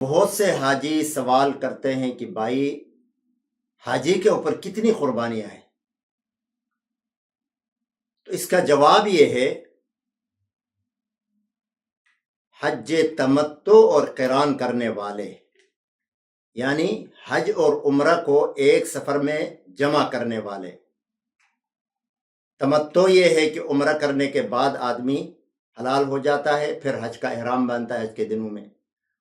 بہت سے حاجی سوال کرتے ہیں کہ بھائی حاجی کے اوپر کتنی قربانیاں ہیں؟ تو اس کا جواب یہ ہے، حج تمتع اور قران کرنے والے، یعنی حج اور عمرہ کو ایک سفر میں جمع کرنے والے۔ تمتع یہ ہے کہ عمرہ کرنے کے بعد آدمی حلال ہو جاتا ہے، پھر حج کا احرام باندھتا ہے حج کے دنوں میں۔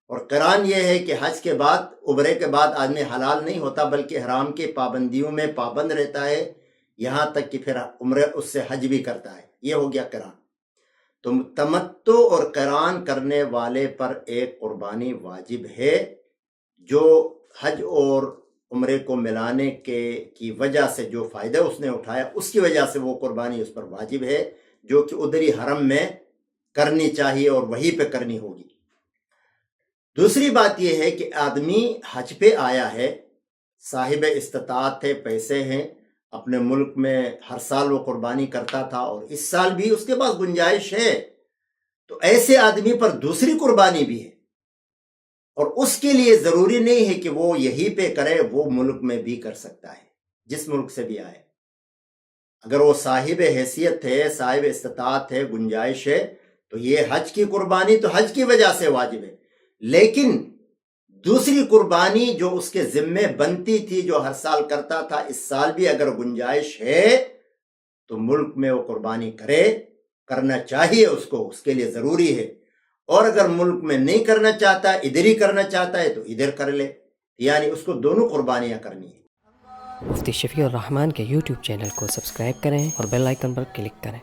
اور قران یہ ہے کہ حج کے بعد، عمرے کے بعد آدمی حلال نہیں ہوتا بلکہ احرام کی پابندیوں میں پابند رہتا ہے، یہاں تک کہ پھر عمرے اس سے حج بھی کرتا ہے۔ یہ ہو گیا قران۔ تو تمتع اور قران کرنے والے پر ایک قربانی واجب ہے، جو حج اور عمرے کو ملانے کی وجہ سے جو فائدہ اس نے اٹھایا، اس کی وجہ سے وہ قربانی اس پر واجب ہے، جو کہ ادھری حرم میں کرنی چاہیے اور وہیں پہ کرنی ہوگی۔ دوسری بات یہ ہے کہ آدمی حج پہ آیا ہے، صاحب استطاعت ہے، پیسے ہیں، اپنے ملک میں ہر سال وہ قربانی کرتا تھا اور اس سال بھی اس کے پاس گنجائش ہے، تو ایسے آدمی پر دوسری قربانی بھی ہے، اور اس کے لیے ضروری نہیں ہے کہ وہ یہی پہ کرے، وہ ملک میں بھی کر سکتا ہے، جس ملک سے بھی آئے۔ اگر وہ صاحب حیثیت ہے، صاحب استطاعت ہے، گنجائش ہے، تو یہ حج کی قربانی تو حج کی وجہ سے واجب ہے، لیکن دوسری قربانی جو اس کے ذمے بنتی تھی، جو ہر سال کرتا تھا، اس سال بھی اگر گنجائش ہے تو ملک میں وہ قربانی کرنا چاہیے، اس کو، اس کے لیے ضروری ہے۔ اور اگر ملک میں نہیں کرنا چاہتا، ادھر ہی کرنا چاہتا ہے، تو ادھر کر لے، یعنی اس کو دونوں قربانیاں کرنی ہیں۔ مفتی شفیع الرحمان کے یوٹیوب چینل کو سبسکرائب کریں اور بیل آئیکن پر کلک کریں۔